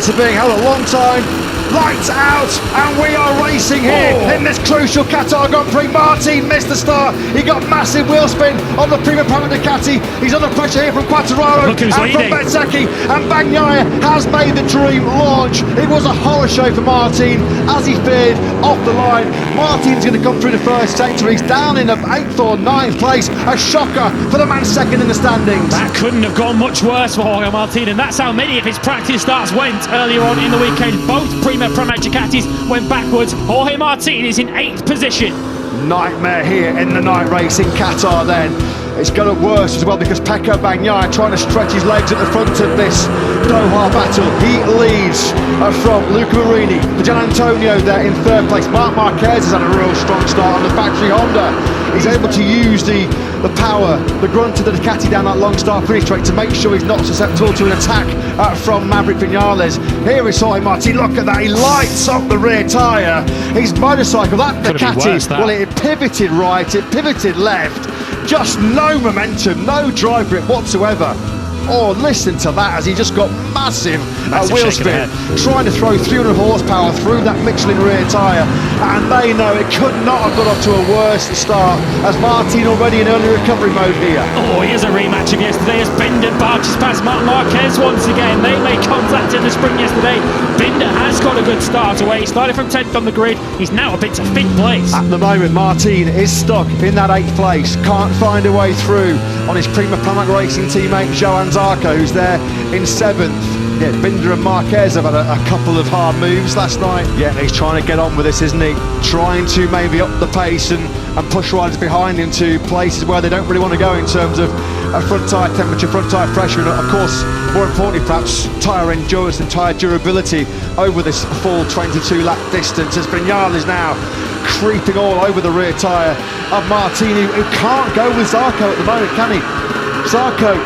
lights are being held a long time. Lights out, and we are racing here in this crucial Qatar Grand Prix. Martin missed the start. He got massive wheel spin on the Prima Prama Ducati. He's under pressure here from Quartararo and from Bezzecchi, and Bagnaia has made the dream launch. It was a horror show for Martin as he feared off the line. Martin's going to come through the first sector. He's down in the 8th or 9th place. A shocker for the man second in the standings. That couldn't have gone much worse for Jorge Martin, and that's how many of his practice starts went earlier on in the weekend. Both Prima Prama Ducatis went backwards. Jorge Martin is in 8th position. Nightmare here in the night race in Qatar then. It's got it worse as well because Pecco Bagnaia trying to stretch his legs at the front of this Doha battle. He leads from Luca Marini, the Gian Antonio there in 3rd place. Marc Marquez has had a real strong start on the factory Honda. He's able to use the power, the grunt of the Ducati down that long start finish straight to make sure he's not susceptible to an attack from Maverick Vinales. Here is Jorge Martin, look at that, he lights up the rear tyre. His motorcycle, that Ducati, well, it pivoted right, it pivoted left, just no momentum, no drive grip whatsoever. Oh, listen to that as he just got massive wheel spin, trying to throw 300 horsepower through that Michelin rear tyre, and they know it could not have got off to a worse start as Martin already in early recovery mode here. Oh, here's a rematch of yesterday as Binder barges past Marc Marquez once again. They made contact in the sprint yesterday. Binder has got a good start away. He started from 10th on the grid. He's now up into 5th place. At the moment, Martin is stuck in that 8th place. Can't find a way through on his Prima Prama Racing teammate Johan Zarco, who's there in 7th. Yeah, Binder and Marquez have had a couple of hard moves last night. Yeah, he's trying to get on with this, isn't he? Trying to maybe up the pace and push riders behind him to places where they don't really want to go in terms of front tyre temperature, front tyre pressure, and of course, more importantly perhaps, tyre endurance and tyre durability over this full 22-lap distance as Vinales now creeping all over the rear tyre of Martin, who can't go with Zarco at the moment, can he? Zarco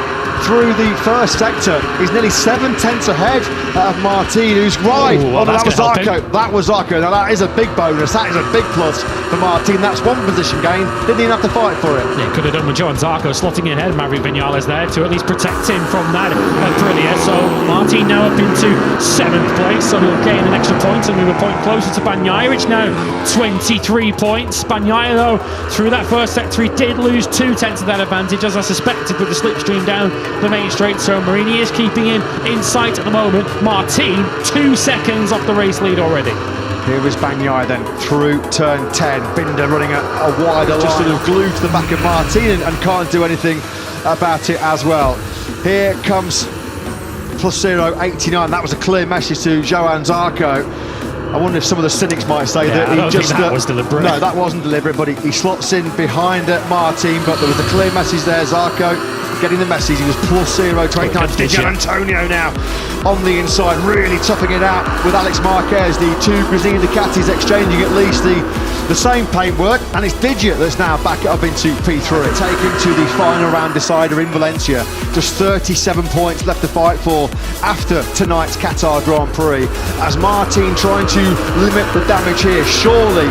through the first sector, he's nearly 7/10 ahead of Martin, who's right. Ooh, well, that was Zarco. That was Zarco. Now that is a big bonus. That is a big plus for Martin. That's one position gain. Didn't even have to fight for it. Yeah, could have done with Johan Zarco slotting in ahead of Maverick Vinales there to at least protect him from that Aprilia. So Martin now up into 7th place, so he'll gain an extra point and move a point closer to Bagnaia, which now 23 points. Bagnaia though, through that first sector, he did lose 2/10 of that advantage, as I suspected, with the slipstream down the main straight. So Marini is keeping him in sight at the moment. Martin 2 seconds off the race lead already. Here is Bagnaia then through turn 10. Binder running a wider line, just sort of glued to the back of Martin and can't do anything about it as well. Here comes +0 89. That was a clear message to Johan Zarco. I wonder if some of the cynics might say that he just... that was deliberate. No, that wasn't deliberate, but he slots in behind Martin, but there was a clear message there. Zarco getting the message. He was +0 29. Gian Antonio now on the inside, really toughing it out with Alex Marquez. The two Brazilian Ducatis exchanging at least the same paintwork, and it's Digit that's now back up into P3. Taken to the final round decider in Valencia. Just 37 points left to fight for after tonight's Qatar Grand Prix, as Martin trying to limit the damage here, surely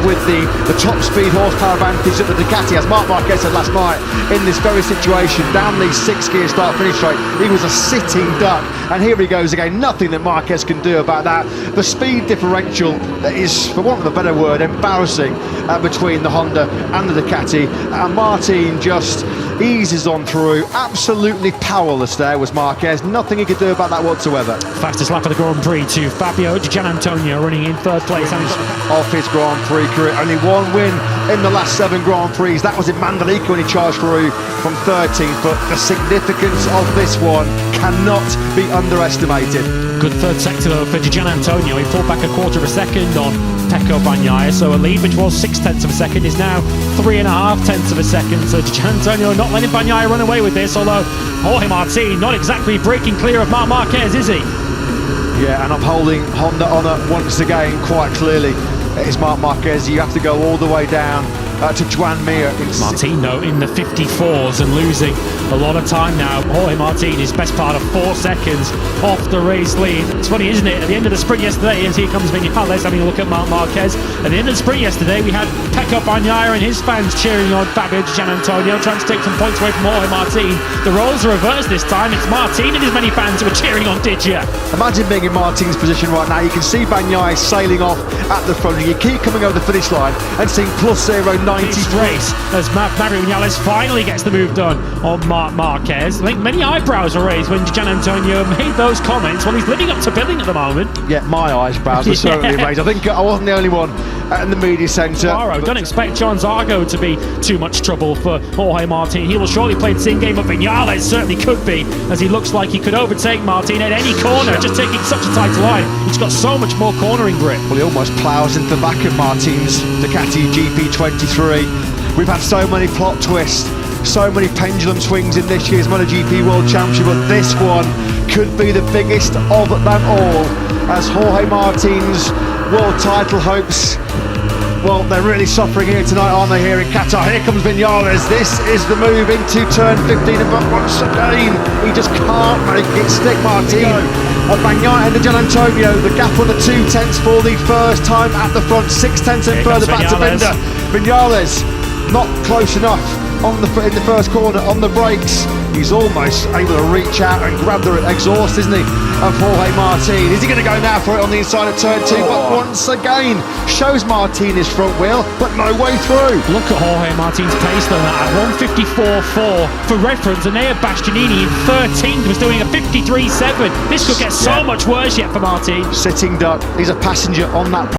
with the top speed horsepower advantage that the Ducati, as Marc Marquez said last night, in this very situation, down the 6-gear start finish straight, he was a sitting duck, and here he goes again. Nothing that Marquez can do about that. The speed differential is, for want of a better word, embarrassing between the Honda and the Ducati, and Martin just eases on through. Absolutely powerless there was Marquez. Nothing he could do about that whatsoever. Fastest lap of the Grand Prix to Fabio Di Gianantonio, running in 3rd place. Off his Grand Prix career, only one win in the last 7 Grand Prix. That was in Mandalika when he charged through from 13th, but the significance of this one cannot be underestimated. Good 3rd sector though for Di Gianantonio. He pulled back a 1/4 of a second on Pecco Bagnaia, so a lead which was 6/10 of a second is now 3.5 of a second. So Di Gianantonio not letting Bagnaia run away with this, although Jorge Martin not exactly breaking clear of Marc Marquez, is he? Yeah, and upholding Honda honour once again quite clearly. It is Marc Marquez. You have to go all the way down to Juan Mir. Martino in the 54s and losing a lot of time now. Jorge Martin, his best part of 4 seconds off the race lead. It's funny, isn't it? At the end of the sprint yesterday, as here comes Vinales having a look at Marc Marquez. At the end of the sprint yesterday, we had Pecco Bagnaia and his fans cheering on Fabio Gianantonio, trying to take some points away from Jorge Martin. The roles are reversed this time. It's Martin and his many fans who are cheering on Didier. Imagine being in Martin's position right now. You can see Bagnaia sailing off at the front. You keep coming over the finish line and seeing +0.90 race as Maverick Vinales finally gets the move done on Marc Marquez. I think many eyebrows were raised when Gianantonio made those comments. Well, he's living up to billing at the moment. Yeah, my eyebrows were certainly raised. I think I wasn't the only one in the media centre. Don't expect John Zarco to be too much trouble for Jorge Martin. He will surely play the same game, but Vinales certainly could be, as he looks like he could overtake Martin at any corner, just taking such a tight line. He's got so much more cornering grip. Well, he almost ploughs into the back of Martin's Ducati GP23. We've had so many plot twists, so many pendulum swings in this year's MotoGP World Championship, but this one could be the biggest of them all, as Jorge Martin's world title hopes, well, they're really suffering here tonight, aren't they, here in Qatar. Here comes Vinales. This is the move into turn 15, but once again, he just can't make it stick. Martin, Bagnaia and Gianantonio, the gap on the 2/10 for the first time at the front, 6/10 and further back to Binder. Vinales, not close enough in the first corner on the brakes. He's almost able to reach out and grab the exhaust, isn't he, of Jorge Martin. Is he going to go now for it on the inside of turn 2? But once again, shows Martin his front wheel, but no way through. Look at Jorge Martin's pace though, at 1:54.4. For reference, Enea Bastianini in 13th was doing a 53.7. This could get so much worse yet for Martin. Sitting duck, he's a passenger on that